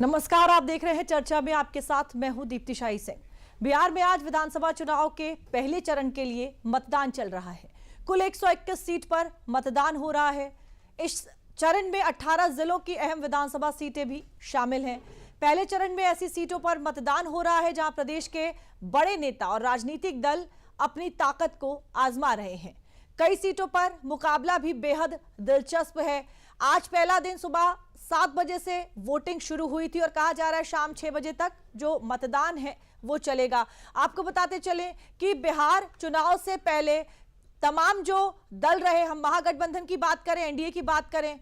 नमस्कार, आप देख रहे हैं चर्चा में। आपके साथ मैं हूं दीप्ति शाही सिंह। बिहार में आज विधानसभा चुनाव के पहले चरण के लिए मतदान चल रहा है। कुल 121 सीट पर मतदान हो रहा है। इस चरण में 18 जिलों की अहम विधानसभा सीटें भी शामिल हैं। पहले चरण में ऐसी सीटों पर मतदान हो रहा है जहां प्रदेश के बड़े नेता और राजनीतिक दल अपनी ताकत को आजमा रहे हैं। कई सीटों पर मुकाबला भी बेहद दिलचस्प है। आज पहला दिन सुबह 7 बजे से वोटिंग शुरू हुई थी और कहा जा रहा है शाम 6 बजे तक जो मतदान है वो चलेगा। आपको बताते चलें कि बिहार चुनाव से पहले तमाम जो दल रहे, हम महागठबंधन की बात करें, एनडीए की बात करें,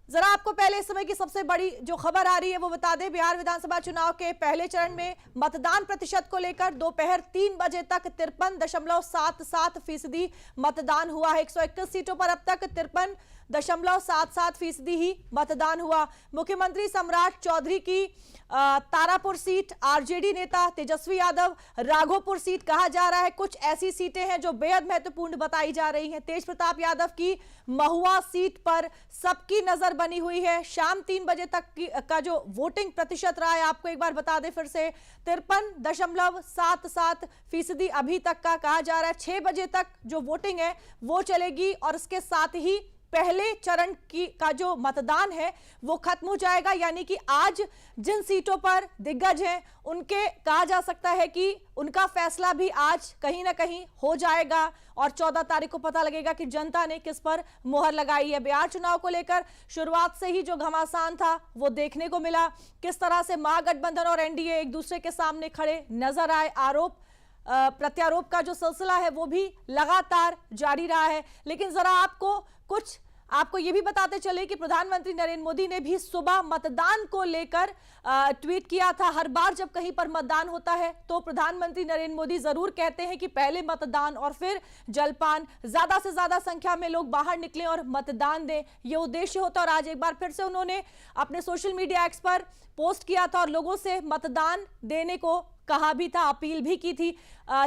जरा आपको पहले इस समय की सबसे बड़ी जो खबर आ रही है वो बता दें। बिहार विधानसभा चुनाव के पहले चरण में मतदान प्रतिशत को लेकर दोपहर 3 बजे तक 53.77% मतदान हुआ है। 121 सीटों पर अब तक 53.77% ही मतदान हुआ। मुख्यमंत्री सम्राट चौधरी की तारापुर सीट, आरजेडी नेता तेजस्वी यादव राघोपुर सीट, कहा जा रहा है कुछ ऐसी सीटें हैं जो बेहद महत्वपूर्ण बताई जा रही हैं। तेज प्रताप यादव की महुआ सीट पर सबकी नजर बनी हुई है। शाम 3 बजे तक का जो वोटिंग प्रतिशत रहा है, आपको एक बार बता दें फिर से, 53.77% अभी तक का कहा जा रहा है। 6 बजे तक जो वोटिंग है वो चलेगी और इसके साथ ही पहले चरण का जो मतदान है वो खत्म हो जाएगा। यानी कि आज जिन सीटों पर दिग्गज हैं उनके कहा जा सकता है कि उनका फैसला भी आज कहीं ना कहीं हो जाएगा और 14 तारीख को पता लगेगा कि जनता ने किस पर मुहर लगाई है। बिहार चुनाव को लेकर शुरुआत से ही जो घमासान था वो देखने को मिला। किस तरह से महागठबंधन और एनडीए एक दूसरे के सामने खड़े नजर आए। आरोप प्रत्यारोप का जो सिलसिला है वो भी लगातार जारी रहा है। लेकिन जरा आपको ये भी बताते चले कि प्रधानमंत्री नरेंद्र मोदी ने भी सुबह मतदान को लेकर ट्वीट किया था। हर बार जब कहीं पर मतदान होता है तो प्रधानमंत्री नरेंद्र मोदी जरूर कहते हैं कि पहले मतदान और फिर जलपान, ज्यादा से ज्यादा संख्या में लोग बाहर निकलें और मतदान दें, ये उद्देश्य होता है। और आज एक बार फिर से उन्होंने अपने सोशल मीडिया एक्स पर पोस्ट किया था और लोगों से मतदान देने को कहा भी था, अपील भी की थी।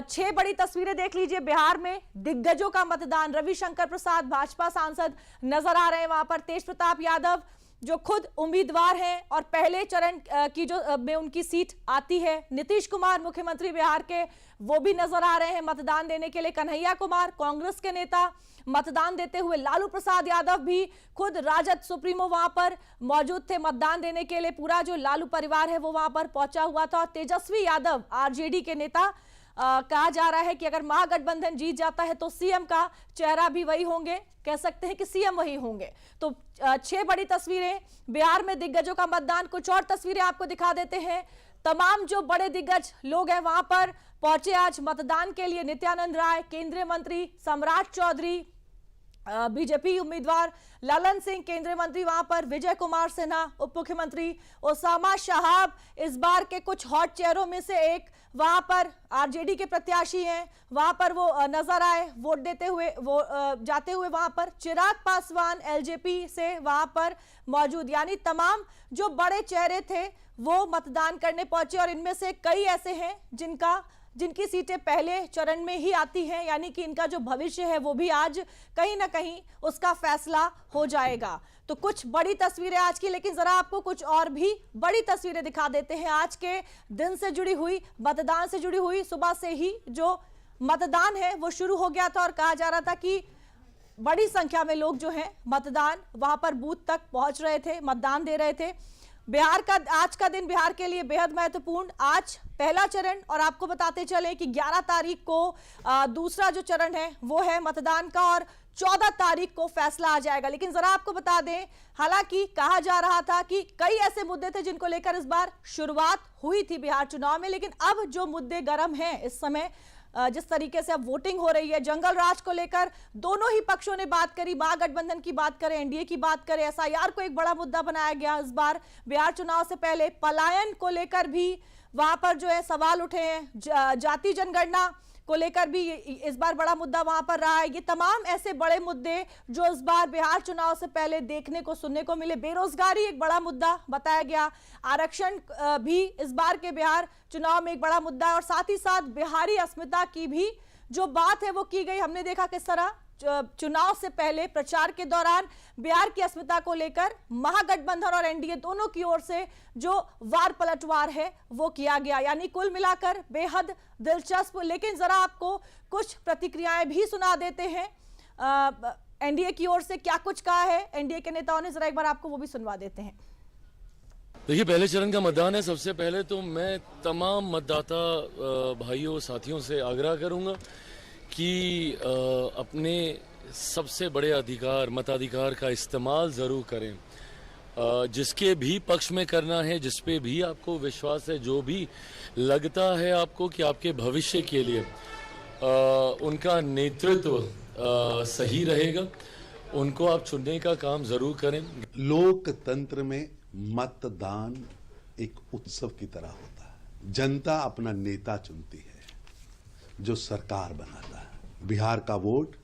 6 बड़ी तस्वीरें देख लीजिए। बिहार में दिग्गजों का मतदान, रविशंकर प्रसाद भाजपा सांसद नजर आ रहे हैं वहां पर। तेज प्रताप यादव जो खुद उम्मीदवार हैं और पहले चरण की जो में उनकी सीट आती है। नीतीश कुमार मुख्यमंत्री बिहार के, वो भी नजर आ रहे हैं मतदान देने के लिए। कन्हैया कुमार कांग्रेस के नेता मतदान देते हुए। लालू प्रसाद यादव भी खुद राजद सुप्रीमो वहां पर मौजूद थे मतदान देने के लिए। पूरा जो लालू परिवार है वो वहां पर पहुंचा हुआ था। और तेजस्वी यादव आरजेडी के नेता, कहा जा रहा है कि अगर महागठबंधन जीत जाता है तो सीएम का चेहरा भी वही होंगे, कह सकते हैं कि सीएम वही होंगे। तो 6 बड़ी तस्वीरें बिहार में दिग्गजों का मतदान। कुछ और तस्वीरें आपको दिखा देते हैं। तमाम जो बड़े दिग्गज लोग हैं वहां पर पहुंचे आज मतदान के लिए। नित्यानंद राय, केंद्रीय मंत्री सम्राट चौधरी, बीजेपी उम्मीदवार ललन सिंह केंद्रीय मंत्री वहां पर, विजय कुमार सिन्हा उप मुख्यमंत्री, ओसामा शहाब इस बार के कुछ हॉट चेहरों में से एक, वहां पर आरजेडी के प्रत्याशी हैं, वहां पर वो नजर आए वोट देते हुए, वो जाते हुए वहां पर। चिराग पासवान एलजेपी से वहां पर मौजूद। यानी तमाम जो बड़े चेहरे थे वो मतदान करने पहुंचे और इनमें से कई ऐसे हैं जिनकी सीटें पहले चरण में ही आती हैं। यानी कि इनका जो भविष्य है वो भी आज कहीं ना कहीं उसका फैसला हो जाएगा। तो कुछ बड़ी तस्वीरें आज की, लेकिन जरा आपको कुछ और भी बड़ी तस्वीरें दिखा देते हैं आज के दिन से जुड़ी हुई, मतदान से जुड़ी हुई। सुबह से ही जो मतदान है वो शुरू हो गया था और कहा जा रहा था कि बड़ी संख्या में लोग जो हैं मतदान वहां पर बूथ तक पहुंच रहे थे, मतदान दे रहे थे। बिहार का आज का दिन बिहार के लिए बेहद महत्वपूर्ण। आज पहला चरण और आपको बताते चले कि 11 तारीख को दूसरा जो चरण है वो है मतदान का और 14 तारीख को फैसला आ जाएगा। लेकिन जरा आपको बता दें, हालांकि कहा जा रहा था कि कई ऐसे मुद्दे थे जिनको लेकर इस बार शुरुआत हुई थी बिहार चुनाव में, लेकिन अब जो मुद्दे गर्म हैं इस समय, जिस तरीके से अब वोटिंग हो रही है, जंगल राज को लेकर दोनों ही पक्षों ने बात करी। महागठबंधन की बात करें, एनडीए की बात करें, एसआईआर को एक बड़ा मुद्दा बनाया गया इस बार बिहार चुनाव से पहले। पलायन को लेकर भी वहां पर जो है सवाल उठे हैं। जाति जनगणना को लेकर भी इस बार बड़ा मुद्दा वहां पर रहा है। ये तमाम ऐसे बड़े मुद्दे जो इस बार बिहार चुनाव से पहले देखने को सुनने को मिले। बेरोजगारी एक बड़ा मुद्दा बताया गया, आरक्षण भी इस बार के बिहार चुनाव में एक बड़ा मुद्दा है और साथ ही साथ बिहारी अस्मिता की भी जो बात है वो की गई। हमने देखा किस तरह चुनाव से पहले प्रचार के दौरान बिहार की अस्मिता को लेकर महागठबंधन और एनडीए दोनों की ओर से जो वार पलटवार है वो किया गया, यानी कुल मिलाकर बेहद दिलचस्प। लेकिन जरा आपको कुछ प्रतिक्रियाएं भी सुना देते हैं एनडीए की ओर से क्या कुछ कहा है एनडीए के नेताओं ने, जरा एक बार आपको वो भी सुनवा देते हैं। देखिए, पहले चरण का मतदान है। सबसे पहले तो मैं तमाम मतदाता भाइयों साथियों से आग्रह करूंगा कि अपने सबसे बड़े अधिकार मताधिकार का इस्तेमाल ज़रूर करें। जिसके भी पक्ष में करना है, जिस पे भी आपको विश्वास है, जो भी लगता है आपको कि आपके भविष्य के लिए उनका नेतृत्व सही रहेगा, उनको आप चुनने का काम ज़रूर करें। लोकतंत्र में मतदान एक उत्सव की तरह होता है। जनता अपना नेता चुनती है जो सरकार बनाता है। बिहार का वोट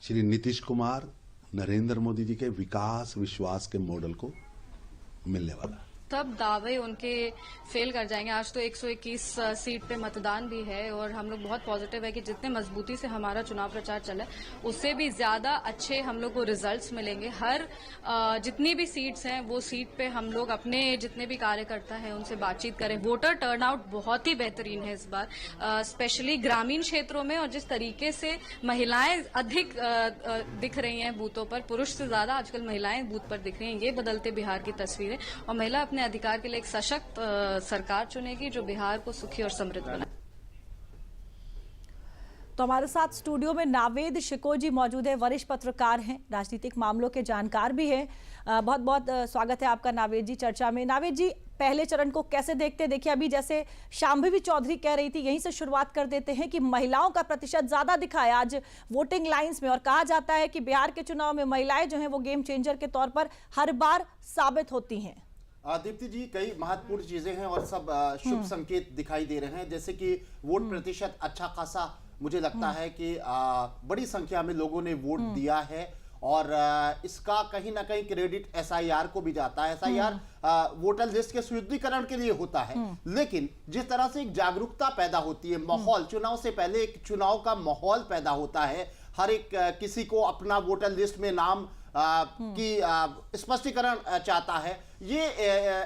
श्री नीतीश कुमार, नरेंद्र मोदी जी के विकास विश्वास के मॉडल को मिलने वाला है। तब दावे उनके फेल कर जाएंगे। आज तो 121 सीट पे मतदान भी है और हम लोग बहुत पॉजिटिव है कि जितने मजबूती से हमारा चुनाव प्रचार चला उससे भी ज्यादा अच्छे हम लोग को रिजल्ट्स मिलेंगे। हर जितनी भी सीट्स हैं वो सीट पे हम लोग अपने जितने भी कार्यकर्ता हैं उनसे बातचीत करें। वोटर टर्नआउट बहुत ही बेहतरीन है इस बार, स्पेशली ग्रामीण क्षेत्रों में, और जिस तरीके से महिलाएं अधिक दिख रही हैं बूथों पर, पुरुष से ज्यादा आजकल महिलाएं बूथ पर दिख रही हैं, ये बदलते बिहार की तस्वीरें। और महिला अपने अधिकार के लिए एक सशक्त सरकार चुनेगी जो बिहार को सुखी और समृद्ध बनाए। तो हमारे साथ स्टूडियो में नावेद शिकोजी मौजूद है, वरिष्ठ पत्रकार हैं, राजनीतिक मामलों के जानकार भी हैं। बहुत बहुत स्वागत है आपका नावेद जी चर्चा में। नावेद जी, पहले चरण को कैसे देखते हैं? देखिए, अभी जैसे शांभवी चौधरी कह रही थी, यहीं से शुरुआत कर देते हैं कि महिलाओं का प्रतिशत ज्यादा दिखा है आज वोटिंग लाइंस में, और कहा जाता है कि बिहार के चुनाव में महिलाएं जो हैं वो गेम चेंजर के तौर पर हर बार साबित होती हैं। दीप्ति जी, कई महत्वपूर्ण चीजें हैं और सब शुभ संकेत दिखाई दे रहे हैं। जैसे कि वोट प्रतिशत अच्छा खासा, मुझे लगता है कि बड़ी संख्या में लोगों ने वोट दिया है, और इसका कहीं ना कहीं क्रेडिट एसआईआर को भी जाता है। एसआईआर वोटर लिस्ट के सुदृढ़ीकरण के लिए होता है, लेकिन जिस तरह से एक जागरूकता पैदा होती है, माहौल, चुनाव से पहले एक चुनाव का माहौल पैदा होता है, हर एक किसी को अपना वोटर लिस्ट में नाम की स्पष्टीकरण चाहता है, ये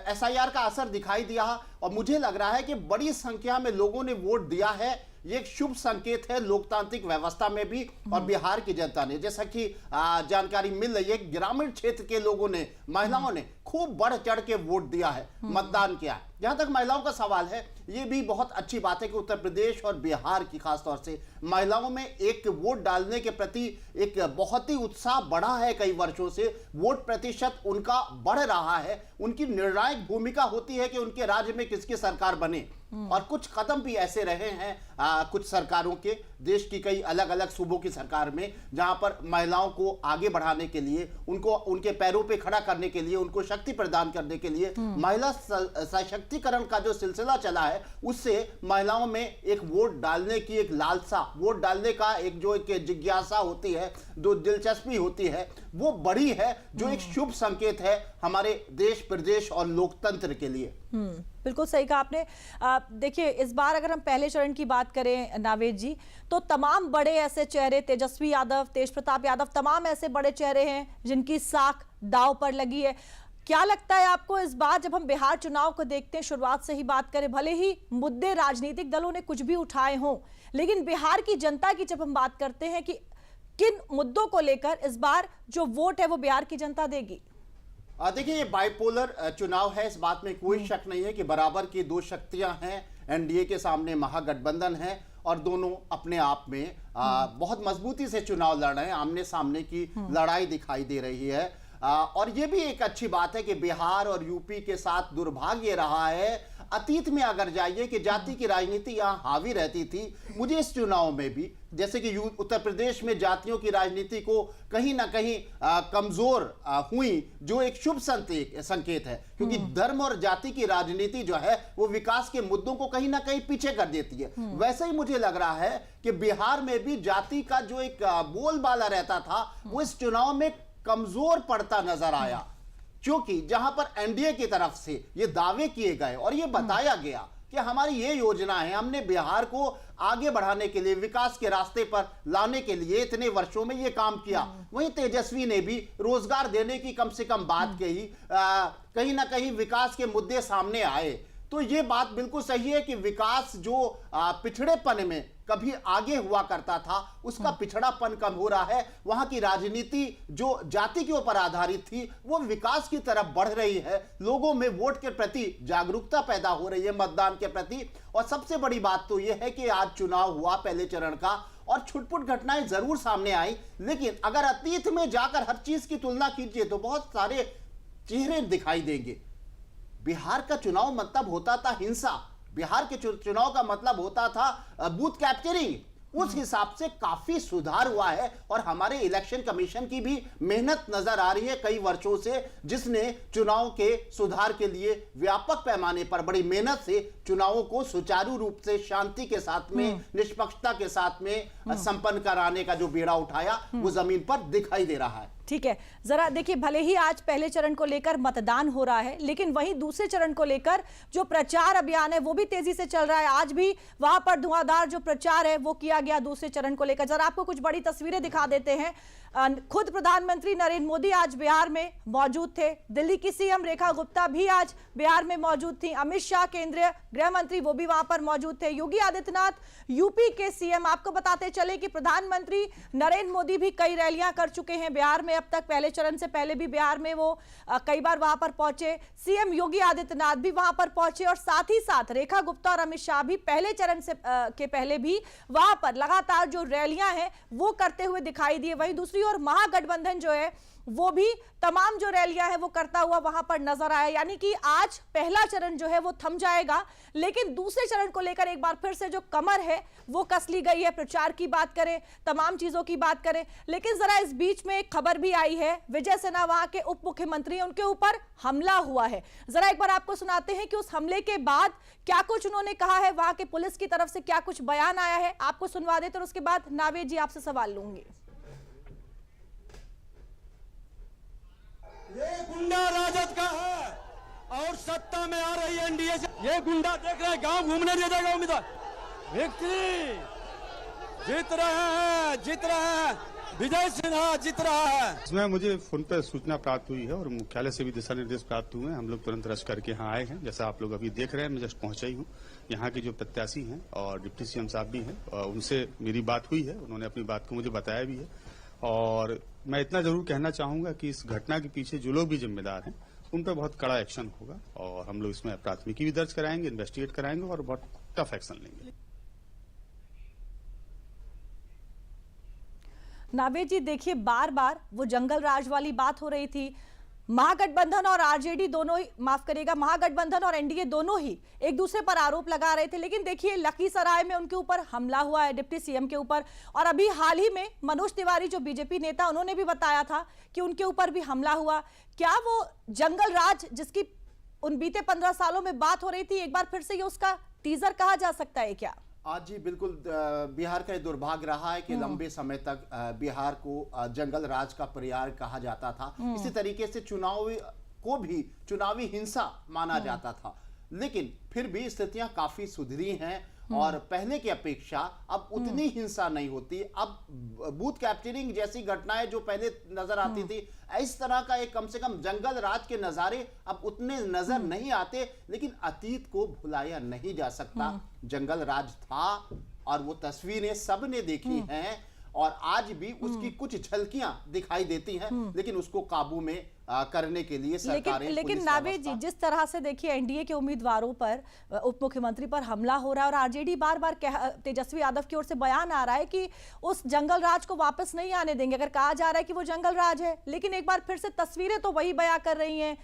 एसआईआर का असर दिखाई दिया। और मुझे लग रहा है कि बड़ी संख्या में लोगों ने वोट दिया है, ये एक शुभ संकेत है लोकतांत्रिक व्यवस्था में भी। और बिहार की जनता ने, जैसा कि जानकारी मिल रही है, ग्रामीण क्षेत्र के लोगों ने, महिलाओं ने खूब बढ़ चढ़ के वोट दिया है, मतदान किया है। जहां तक महिलाओं का सवाल है, ये भी बहुत अच्छी बात है कि उत्तर प्रदेश और बिहार की खासतौर से महिलाओं में एक वोट डालने के प्रति एक बहुत ही उत्साह बढ़ा है। कई वर्षों से वोट प्रतिशत उनका बढ़ रहा है। उनकी निर्णायक भूमिका होती है कि उनके राज्य में किसकी सरकार बने, और कुछ कदम भी ऐसे रहे हैं कुछ सरकारों के, देश की कई अलग अलग सूबों की सरकार में, जहां पर महिलाओं को आगे बढ़ाने के लिए, उनको उनके पैरों पे खड़ा करने के लिए, उनको शक्ति प्रदान करने के लिए महिला सशक्तिकरण का जो सिलसिला चला है, उससे महिलाओं में एक वोट डालने की एक लालसा, वोट डालने का एक जो एक जिज्ञासा होती है, जो दिलचस्पी होती है, वो बड़ी है, जो एक शुभ संकेत है हमारे देश प्रदेश और लोकतंत्र के लिए। बिल्कुल सही कहा आपने। देखिए, इस बार अगर हम पहले चरण की बात करें नावेद जी, तो तमाम बड़े ऐसे चेहरे, तेजस्वी यादव, तेज प्रताप यादव, तमाम ऐसे बड़े चेहरे हैं जिनकी साख दांव पर लगी है। क्या लगता है आपको इस बार जब हम बिहार चुनाव को देखते हैं, शुरुआत से ही बात करें, भले ही मुद्दे राजनीतिक दलों ने कुछ भी उठाए हों, लेकिन बिहार की जनता की जब हम बात करते हैं कि किन मुद्दों को लेकर इस बार जो वोट है वो बिहार की जनता देगी? देखिए, ये बाइपोलर चुनाव है, इस बात में कोई शक नहीं है कि बराबर की दो शक्तियां हैं। एनडीए के सामने महागठबंधन है, और दोनों अपने आप में बहुत मजबूती से चुनाव लड़ रहे हैं। आमने सामने की लड़ाई दिखाई दे रही है। और ये भी एक अच्छी बात है कि बिहार और यूपी के साथ दुर्भाग्य रहा है, अतीत में अगर जाइए कि जाति की राजनीति यहाँ हावी रहती थी। मुझे इस चुनाव में भी, जैसे कि उत्तर प्रदेश में जातियों की राजनीति को कहीं ना कहीं कमजोर हुई, जो एक शुभ संकेत है, क्योंकि धर्म और जाति की राजनीति जो है वो विकास के मुद्दों को कहीं ना कहीं पीछे कर देती है। वैसे ही मुझे लग रहा है कि बिहार में भी जाति का जो एक बोलबाला रहता था, वो इस चुनाव में कमजोर पड़ता नजर आया, क्योंकि जहां पर एनडीए की तरफ से ये दावे किए गए और ये बताया गया कि कि हमारी ये योजना है, हमने बिहार को आगे बढ़ाने के लिए, विकास के रास्ते पर लाने के लिए इतने वर्षों में ये काम किया। वहीं तेजस्वी ने भी रोजगार देने की कम से कम बात कही, कहीं ना कहीं विकास के मुद्दे सामने आए। तो ये बात बिल्कुल सही है कि विकास जो पिछड़ेपन में कभी आगे हुआ करता था, उसका पिछड़ापन कम हो रहा है। वहां की राजनीति जो जाति के ऊपर आधारित थी, वो विकास की तरफ बढ़ रही है। लोगों में वोट के प्रति जागरूकता पैदा हो रही है, मतदान के प्रति। और सबसे बड़ी बात तो यह है कि आज चुनाव हुआ पहले चरण का, और छुटपुट घटनाएं जरूर सामने आई, लेकिन अगर अतीत में जाकर हर चीज की तुलना कीजिए तो बहुत सारे चेहरे दिखाई देंगे। बिहार का चुनाव मतलब होता था हिंसा, बिहार के चुनाव का मतलब होता था बूथ कैप्चरिंग। उस हिसाब से काफी सुधार हुआ है, और हमारे इलेक्शन कमीशन की भी मेहनत नजर आ रही है कई वर्षों से, जिसने चुनाव के सुधार के लिए व्यापक पैमाने पर बड़ी मेहनत से चुनावों को सुचारू रूप से, शांति के साथ में, निष्पक्षता के साथ में संपन्न कराने का जो बीड़ा उठाया, वो जमीन पर दिखाई दे रहा है। ठीक है, जरा देखिए, भले ही आज पहले चरण को लेकर मतदान हो रहा है, लेकिन वहीं दूसरे चरण को लेकर जो प्रचार अभियान है वो भी तेजी से चल रहा है। आज भी वहां पर धुआंधार जो प्रचार है वो किया गया दूसरे चरण को लेकर। जरा आपको कुछ बड़ी तस्वीरें दिखा देते हैं। खुद प्रधानमंत्री नरेंद्र मोदी आज बिहार में मौजूद थे। दिल्ली की सीएम रेखा गुप्ता भी आज बिहार में मौजूद थी। अमित शाह केंद्रीय गृह मंत्री वो भी वहां पर मौजूद थे। योगी आदित्यनाथ यूपी के सीएम, आपको बताते चले कि प्रधानमंत्री नरेंद्र मोदी भी कई रैलियां कर चुके हैं बिहार में। अब तक पहले चरण से पहले भी बिहार में वो कई बार वहां पर पहुंचे। सीएम योगी आदित्यनाथ भी वहां पर पहुंचे, और साथ ही साथ रेखा गुप्ता और अमित शाह भी पहले चरण से के पहले भी वहां पर लगातार जो रैलियां हैं वो करते हुए दिखाई दिए। वहीं दूसरी ओर महागठबंधन जो है वो भी तमाम जो रैलियां हैं वो करता हुआ वहां पर नजर आया। यानी कि आज पहला चरण जो है वो थम जाएगा, लेकिन दूसरे चरण को लेकर एक बार फिर से जो कमर है वो कस ली गई है। प्रचार की बात करें, तमाम चीजों की बात करें, लेकिन जरा इस बीच में एक खबर भी आई है। विजय सिन्हा वहां के उप मुख्यमंत्री, उनके ऊपर हमला हुआ है। जरा एक बार आपको सुनाते हैं कि उस हमले के बाद क्या कुछ उन्होंने कहा है, वहां के पुलिस की तरफ से क्या कुछ बयान आया है, आपको सुनवा देते, और उसके बाद नावेद जी आपसे सवाल लूंगी। ये गुंडा राजद का है और सत्ता में आ रही है एनडीए से। ये गुंडा देख रहे हैं, गांव घूमने नहीं देगा उम्मीदवार। विक्ट्री जीत रहे हैं, विजय सिन्हा जीत रहा है। इसमें मुझे फोन पर सूचना प्राप्त हुई है और मुख्यालय से भी दिशा निर्देश प्राप्त हुए हैं। हम लोग तुरंत रश करके यहाँ आए हैं। जैसा आप लोग अभी देख रहे हैं, मैं जस्ट पहुंचा ही हूँ। यहाँ के जो प्रत्याशी हैं और डिप्टी सीएम साहब भी हैं, उनसे मेरी बात हुई है। उन्होंने अपनी बात को मुझे बताया भी है, और मैं इतना जरूर कहना चाहूंगा कि इस घटना के पीछे जो लोग भी जिम्मेदार हैं उन पर बहुत कड़ा एक्शन होगा, और हम लोग इसमें प्राथमिकी भी दर्ज कराएंगे, इन्वेस्टिगेट कराएंगे और बहुत टफ एक्शन लेंगे। नावेद जी, देखिए बार बार वो जंगल राज वाली बात हो रही थी। महागठबंधन और आरजेडी दोनों ही, माफ करिएगा, महागठबंधन और एनडीए दोनों ही एक दूसरे पर आरोप लगा रहे थे, लेकिन देखिए लखीसराय में उनके ऊपर हमला हुआ है, डिप्टी सीएम के ऊपर। और अभी हाल ही में मनोज तिवारी जो बीजेपी नेता, उन्होंने भी बताया था कि उनके ऊपर भी हमला हुआ। क्या वो जंगल राज जिसकी उन बीते 15 सालों में बात हो रही थी, एक बार फिर से ये उसका टीजर कहा जा सकता है क्या? आज जी बिल्कुल, बिहार का दुर्भाग्य रहा है कि लंबे समय तक बिहार को जंगल राज का पर्याय कहा जाता था। इसी तरीके से चुनावी हिंसा माना जाता था, लेकिन फिर भी स्थितियां काफी सुधरी हैं, और पहले की अपेक्षा अब उतनी हिंसा नहीं होती। अब बूथ कैप्चरिंग जैसी घटनाएं जो पहले नजर आती थी, इस तरह का एक कम से कम जंगल राज के नजारे अब उतने नजर नहीं आते। लेकिन अतीत को भुलाया नहीं जा सकता। जंगल राज था और वो तस्वीरें सबने देखी हैं, और आज भी उसकी कुछ झलकियां दिखाई देती हैं, लेकिन उसको काबू में करने के लिए सरकारें, लेकिन नावेद जी, जिस तरह से देखिए एनडीए के उम्मीदवारों पर, उप मुख्यमंत्री पर हमला हो रहा है, और आरजेडी बार बार तेजस्वी यादव की ओर से बयान आ रहा है कि उस जंगल राज को वापस नहीं आने देंगे। अगर कहा जा रहा है कि वो जंगल राज है, लेकिन एक बार फिर से तस्वीरें तो वही बयां कर रही हैं।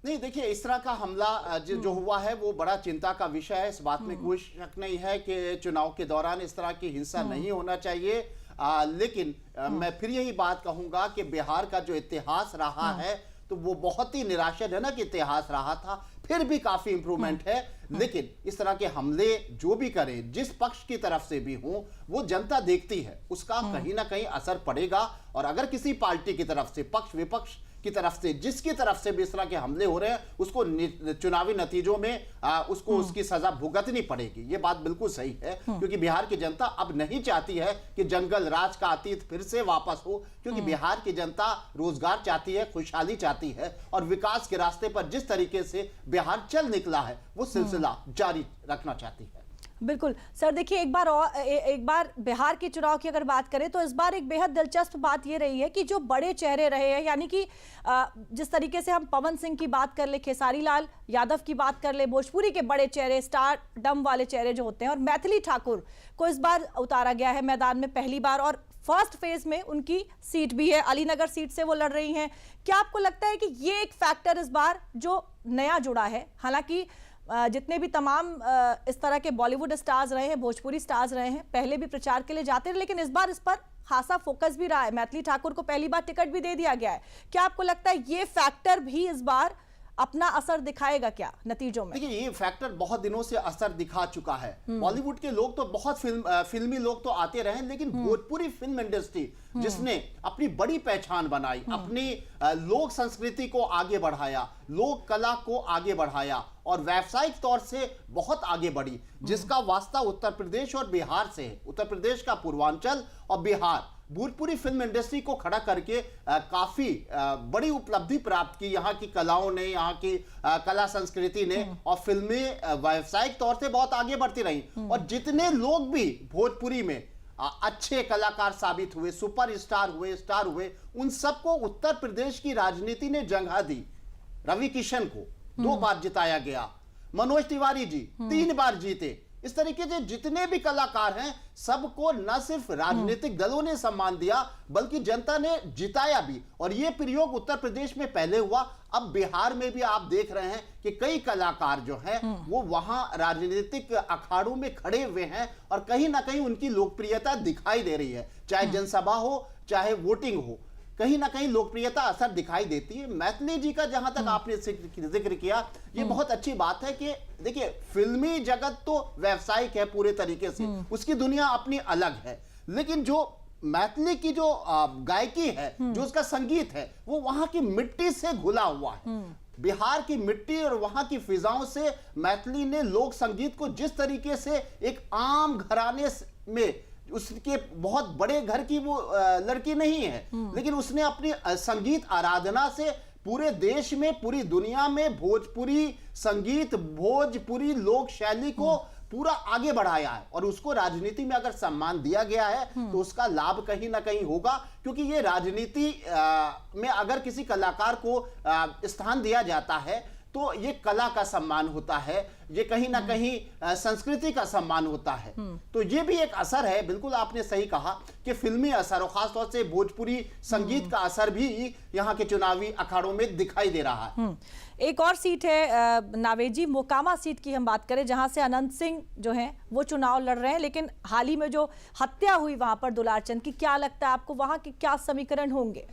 नहीं, देखिए, इस तरह का हमला जो हुआ है वो बड़ा चिंता का विषय है। इस बात में कोई शक नहीं है कि चुनाव के दौरान इस तरह की हिंसा नहीं होना चाहिए। लेकिन मैं फिर यही बात कहूंगा कि बिहार का जो इतिहास रहा है, तो वो बहुत ही निराशाजनक इतिहास रहा था। फिर भी काफी इंप्रूवमेंट है, लेकिन इस तरह के हमले जो भी करें, जिस पक्ष की तरफ से भी हो, वो जनता देखती है, उसका कहीं ना कहीं असर पड़ेगा। और अगर किसी पार्टी की तरफ से पक्ष विपक्ष की तरफ से, जिसकी तरफ से भी इस तरह के हमले हो रहे हैं, उसको चुनावी नतीजों में उसको उसकी सजा भुगतनी पड़ेगी। ये बात बिल्कुल सही है, क्योंकि बिहार की जनता अब नहीं चाहती है कि जंगल राज का अतीत फिर से वापस हो, क्योंकि बिहार की जनता रोजगार चाहती है, खुशहाली चाहती है, और विकास के रास्ते पर जिस तरीके से बिहार चल निकला है वो सिलसिला जारी रखना चाहती है। बिल्कुल सर, देखिए एक बार बिहार के चुनाव की अगर बात करें तो इस बार एक बेहद दिलचस्प बात ये रही है कि जो बड़े चेहरे रहे हैं, यानी कि जिस तरीके से हम पवन सिंह की बात कर ले, खेसारी लाल यादव की बात कर ले, भोजपुरी के बड़े चेहरे, स्टार डम वाले चेहरे जो होते हैं, और मैथिली ठाकुर को इस बार उतारा गया है मैदान में पहली बार, और फर्स्ट फेज में उनकी सीट भी है, अलीनगर सीट से वो लड़ रही हैं। क्या आपको लगता है कि ये एक फैक्टर इस बार जो नया जुड़ा है? हालांकि जितने भी तमाम इस तरह के बॉलीवुड स्टार्स रहे हैं, भोजपुरी स्टार्स रहे हैं, पहले भी प्रचार के लिए जाते रहे, लेकिन इस बार इस पर खासा फोकस भी रहा है। मैथिली ठाकुर को पहली बार टिकट भी दे दिया गया है। क्या आपको लगता है ये फैक्टर भी इस बार अपना असर दिखाएगा क्या नतीजों में? देखिए, ये फैक्टर बहुत दिनों से असर दिखा चुका है। बॉलीवुड के लोग तो बहुत फिल्मी लोग तो आते रहे, लेकिन भोजपुरी फिल्म इंडस्ट्री जिसने अपनी बड़ी पहचान बनाई, अपनी लोक संस्कृति को आगे बढ़ाया, लोक कला को आगे बढ़ाया और व्यावसायिक तौर से बहुत आगे बढ़ी, जिसका वास्ता उत्तर प्रदेश और बिहार से है। उत्तर प्रदेश का पूर्वांचल और बिहार भोजपुरी फिल्म इंडस्ट्री को खड़ा करके काफी बड़ी उपलब्धि प्राप्त की यहाँ की कलाओं ने, यहाँ की कला संस्कृति ने, और फिल्में व्यावसायिक तौर से बहुत आगे बढ़ती रही। और जितने लोग भी भोजपुरी में अच्छे कलाकार साबित हुए, सुपरस्टार हुए, स्टार हुए, उन सबको उत्तर प्रदेश की राजनीति ने जगह दी। रवि किशन को 2 बार जिताया गया, मनोज तिवारी जी 3 बार जीते। इस तरीके से जितने भी कलाकार हैं सबको न सिर्फ राजनीतिक दलों ने सम्मान दिया, बल्कि जनता ने जिताया भी। और यह प्रयोग उत्तर प्रदेश में पहले हुआ, अब बिहार में भी आप देख रहे हैं कि कई कलाकार जो हैं वो वहां राजनीतिक अखाड़ों में खड़े हुए हैं और कहीं ना कहीं उनकी लोकप्रियता दिखाई दे रही है। चाहे जनसभा हो, चाहे वोटिंग हो, कहीं ना कहीं लोकप्रियता असर दिखाई देती है। मैथिली जी का जहां तक आपने जिक्र किया, ये बहुत अच्छी बात है कि देखिए, फिल्मी जगत तो व्यावसायिक है पूरे तरीके से, उसकी दुनिया अपनी अलग है, लेकिन जो मैथिली की जो गायकी है, जो उसका संगीत है, वो वहां की मिट्टी से घुला हुआ है। बिहार की मिट्टी और वहां की फिजाओं से मैथिली ने लोक संगीत को जिस तरीके से एक आम घराने में, उसके बहुत बड़े घर की वो लड़की नहीं है, लेकिन उसने अपनी संगीत आराधना से पूरे देश में, पूरी दुनिया में भोजपुरी संगीत, भोजपुरी लोक शैली को पूरा आगे बढ़ाया है। और उसको राजनीति में अगर सम्मान दिया गया है तो उसका लाभ कहीं ना कहीं होगा, क्योंकि ये राजनीति में अगर किसी कलाकार को स्थान दिया जाता है तो ये कला का सम्मान होता है, ये कहीं ना कहीं संस्कृति का सम्मान होता है। तो ये भी एक असर है। बिल्कुल आपने सही कहा कि फिल्मी असर और खासतौर से भोजपुरी संगीत का असर भी यहाँ के चुनावी अखाड़ों में दिखाई दे रहा है। एक और सीट है नावेद जी, मोकामा सीट की हम बात करें, जहां से अनंत सिंह जो हैं वो चुनाव लड़ रहे हैं, लेकिन हाल ही में जो हत्या हुई वहां पर दुलारचंद की, क्या लगता है आपको वहां के क्या समीकरण होंगे?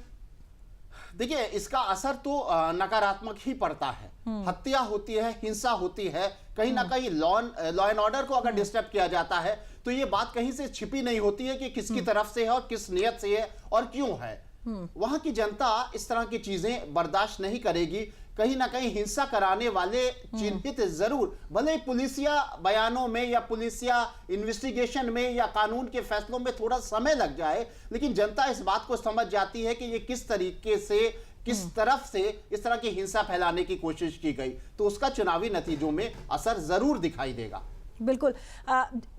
देखिए, इसका असर तो नकारात्मक ही पड़ता है। हत्या होती है, हिंसा होती है, कहीं ना कहीं लॉ एंड ऑर्डर को अगर डिस्टर्ब किया जाता है तो ये बात कहीं से छिपी नहीं होती है कि किसकी तरफ से है और किस नियत से है और क्यों है। वहां की जनता इस तरह की चीजें बर्दाश्त नहीं करेगी। कहीं ना कहीं हिंसा कराने वाले चिन्हित जरूर, भले पुलिसिया बयानों में या पुलिसिया इन्वेस्टिगेशन में या कानून के फैसलों में थोड़ा समय लग जाए, लेकिन जनता इस बात को समझ जाती है कि ये किस तरीके से, किस तरफ से इस तरह की हिंसा फैलाने की कोशिश की गई, तो उसका चुनावी नतीजों में असर जरूर दिखाई देगा। बिल्कुल।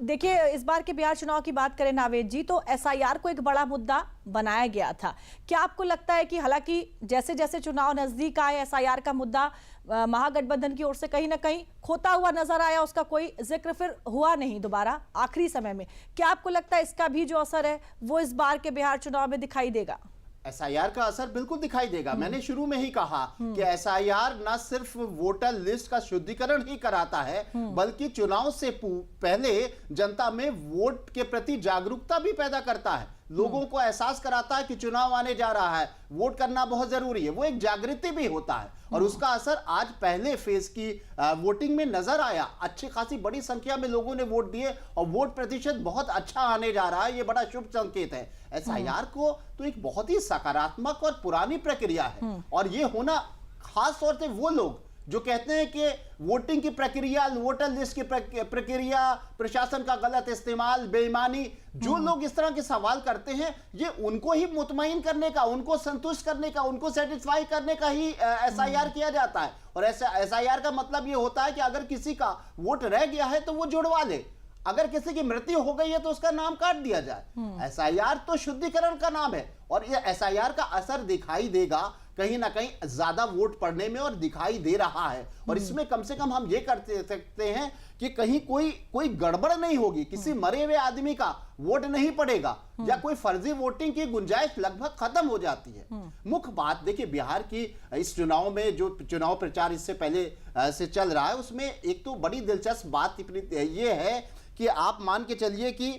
देखिए, इस बार के बिहार चुनाव की बात करें नावेद जी, तो एसआईआर को एक बड़ा मुद्दा बनाया गया था। क्या आपको लगता है कि हालांकि जैसे जैसे चुनाव नजदीक आए, एसआईआर का मुद्दा महागठबंधन की ओर से कहीं ना कहीं खोता हुआ नजर आया, उसका कोई जिक्र फिर हुआ नहीं दोबारा आखिरी समय में? क्या आपको लगता है इसका भी जो असर है वो इस बार के बिहार चुनाव में दिखाई देगा? एसआईआर का असर बिल्कुल दिखाई देगा। मैंने शुरू में ही कहा कि एसआईआर न सिर्फ वोटर लिस्ट का शुद्धिकरण ही कराता है, बल्कि चुनाव से पहले जनता में वोट के प्रति जागरूकता भी पैदा करता है। लोगों को एहसास कराता है कि चुनाव आने जा रहा है, वोट करना बहुत जरूरी है। वो एक जागृति भी होता है और उसका असर आज पहले फेज की वोटिंग में नजर आया। अच्छी खासी बड़ी संख्या में लोगों ने वोट दिए और वोट प्रतिशत बहुत अच्छा आने जा रहा है। ये बड़ा शुभ संकेत है। एसआईआर को तो एक बहुत ही सकारात्मक और पुरानी प्रक्रिया है और ये होना खास तौर से वो लोग जो कहते हैं कि वोटिंग की प्रक्रिया, वोटर लिस्ट की प्रक्रिया, प्रशासन का गलत इस्तेमाल, बेईमानी, जो लोग इस तरह के सवाल करते हैं, ये उनको ही मुतमईन करने का, उनको संतुष्ट करने का, उनको सेटिस्फाई करने का ही एसआईआर किया जाता है। और ऐसा एसआईआर का मतलब ये होता है कि अगर किसी का वोट रह गया है तो वो जुड़वा ले, अगर किसी की मृत्यु हो गई है तो उसका नाम काट दिया जाए। एसआईआर तो शुद्धिकरण का नाम है और ये एसआईआर का असर दिखाई देगा कहीं ना कहीं ज्यादा वोट पड़ने में और दिखाई दे रहा है। और इसमें कम से कम हम ये कर सकते हैं कि कहीं कोई गड़बड़ नहीं होगी, किसी मरे हुए आदमी का वोट नहीं पड़ेगा या कोई फर्जी वोटिंग की गुंजाइश लगभग खत्म हो जाती है। मुख्य बात देखिए, बिहार की इस चुनाव में जो चुनाव प्रचार इससे पहले से चल रहा है उसमें एक तो बड़ी दिलचस्प बात ये है कि आप मान के चलिए कि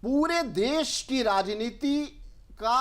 पूरे देश की राजनीति का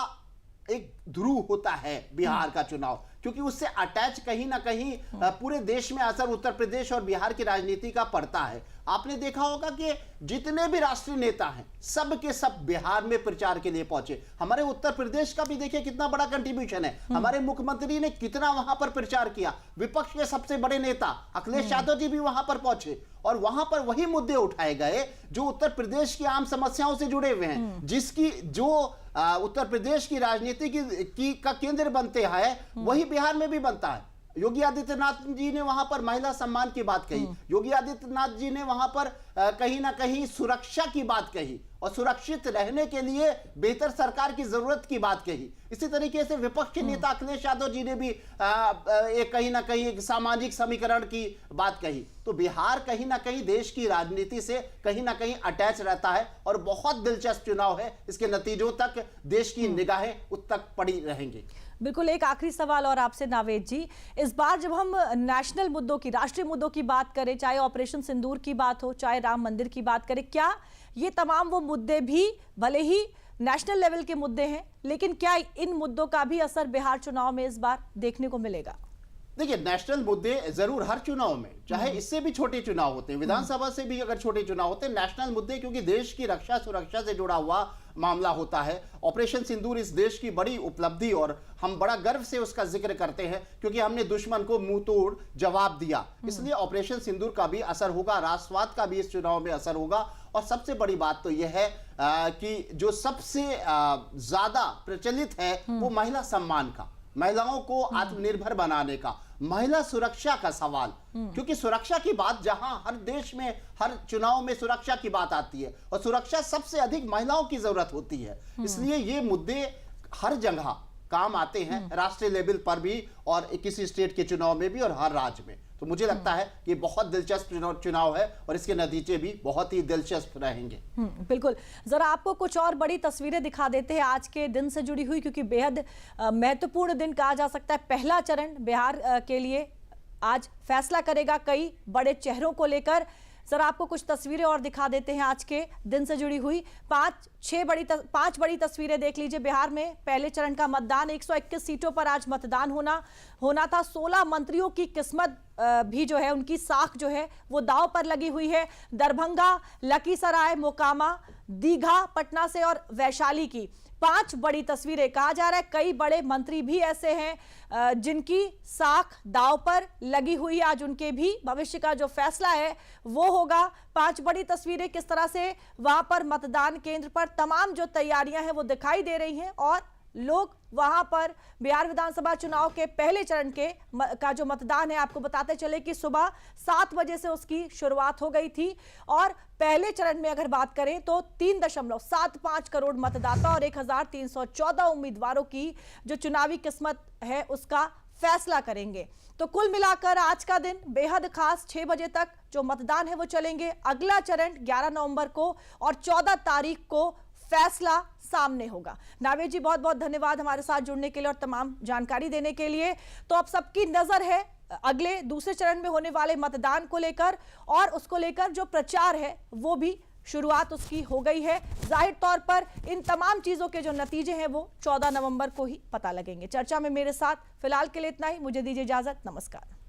एक ध्रुव होता है बिहार का चुनाव, क्योंकि उससे अटैच कहीं ना कहीं पूरे देश में असर उत्तर प्रदेश और बिहार की राजनीति का पड़ता है। आपने देखा होगा कि जितने भी राष्ट्रीय नेता हैं सब के सब बिहार में प्रचार के लिए पहुंचे। हमारे उत्तर प्रदेश का भी देखिए कितना बड़ा कंट्रीब्यूशन है, हमारे मुख्यमंत्री ने कितना वहां पर प्रचार किया, विपक्ष के सबसे बड़े नेता अखिलेश यादव जी भी वहां पर पहुंचे और वहां पर वही मुद्दे उठाए गए जो उत्तर प्रदेश की आम समस्याओं से जुड़े हुए हैं, जिसकी जो उत्तर प्रदेश की राजनीति का केंद्र बनते हैं वही बिहार में भी बनता है। योगी आदित्यनाथ जी ने वहां पर महिला सम्मान की बात कही, योगी आदित्यनाथ जी ने वहां पर कहीं ना कहीं सुरक्षा की बात कही और सुरक्षित रहने के लिए बेहतर सरकार की जरूरत की बात कही। इसी तरीके से विपक्ष के नेता अखिलेश यादव जी ने भी एक कहीं ना कहीं एक सामाजिक समीकरण की बात कही। तो बिहार कहीं ना कहीं देश की राजनीति से कहीं ना कहीं अटैच रहता है और बहुत दिलचस्प चुनाव है। इसके नतीजों तक देश की निगाहें उस तक पड़ी रहेंगी। बिल्कुल, एक आखिरी सवाल और आपसे नावेद जी, इस बार जब हम नेशनल मुद्दों की, राष्ट्रीय मुद्दों की बात करें, चाहे ऑपरेशन सिंदूर की बात हो, चाहे राम मंदिर की बात करें, क्या ये तमाम वो मुद्दे भी भले ही नेशनल लेवल के मुद्दे हैं, लेकिन क्या इन मुद्दों का भी असर बिहार चुनाव में इस बार देखने को मिलेगा? देखिए, नेशनल मुद्दे जरूर हर चुनाव में, चाहे इससे भी छोटे चुनाव होते हैं, विधानसभा से भी अगर छोटे चुनाव होते हैं, नेशनल मुद्दे क्योंकि देश की रक्षा सुरक्षा से जुड़ा हुआ मामला होता है। ऑपरेशन सिंदूर इस देश की बड़ी उपलब्धि और हम बड़ा गर्व से उसका जिक्र करते हैं क्योंकि हमने दुश्मन को मुंह तोड़ जवाब दिया। इसलिए ऑपरेशन सिंदूर का भी असर होगा, राष्ट्रवाद का भी इस चुनाव में असर होगा। और सबसे बड़ी बात तो यह है कि जो सबसे ज्यादा प्रचलित है वो महिला सम्मान का, महिलाओं को आत्मनिर्भर बनाने का, महिला सुरक्षा का सवाल, क्योंकि सुरक्षा की बात जहां हर देश में हर चुनाव में सुरक्षा की बात आती है और सुरक्षा सबसे अधिक महिलाओं की जरूरत होती है। इसलिए ये मुद्दे हर जगह काम आते हैं, राष्ट्रीय लेवल पर भी और किसी स्टेट के चुनाव में भी और हर राज्य में। तो मुझे लगता है कि बहुत दिलचस्प चुनाव है और इसके नतीजे भी बहुत ही दिलचस्प रहेंगे। बिल्कुल, जरा आपको कुछ और बड़ी तस्वीरें दिखा देते हैं आज के दिन से जुड़ी हुई, क्योंकि बेहद महत्वपूर्ण दिन कहा जा सकता है। पहला चरण बिहार के लिए आज फैसला करेगा कई बड़े चेहरों को लेकर। जरा आपको कुछ तस्वीरें और दिखा देते हैं आज के दिन से जुड़ी हुई। पांच बड़ी तस्वीरें देख लीजिए। बिहार में पहले चरण का मतदान, 121 सीटों पर आज मतदान होना था। 16 मंत्रियों की किस्मत भी जो है, उनकी साख जो है वो दांव पर लगी हुई है। दरभंगा, लखीसराय, मोकामा, दीघा, पटना से और वैशाली की 5 बड़ी तस्वीरें। कहा जा रहा है कई बड़े मंत्री भी ऐसे हैं जिनकी साख दांव पर लगी हुई है। आज उनके भी भविष्य का जो फैसला है वो होगा। 5 बड़ी तस्वीरें किस तरह से वहां पर मतदान केंद्र पर तमाम जो तैयारियां हैं वो दिखाई दे रही हैं और लोग वहां पर बिहार विधानसभा चुनाव के पहले चरण का जो मतदान है, आपको बताते चले कि सुबह 7 बजे से उसकी शुरुआत हो गई थी और पहले चरण में अगर बात करें तो 3.75 करोड़ मतदाता और 1314 उम्मीदवारों की जो चुनावी किस्मत है उसका फैसला करेंगे। तो कुल मिलाकर आज का दिन बेहद खास। 6 बजे तक जो मतदान है वो चलेंगे। अगला चरण 11 नवंबर को और 14 तारीख को फैसला सामने होगा। नावेद जी, बहुत बहुत धन्यवाद हमारे साथ जुड़ने के लिए और तमाम जानकारी देने के लिए। तो अब सबकी नजर है अगले दूसरे चरण में होने वाले मतदान को लेकर और उसको लेकर जो प्रचार है वो भी शुरुआत उसकी हो गई है। जाहिर तौर पर इन तमाम चीजों के जो नतीजे हैं वो 14 नवंबर को ही पता लगेंगे। चर्चा में मेरे साथ फिलहाल के लिए इतना ही। मुझे दीजिए इजाजत। नमस्कार।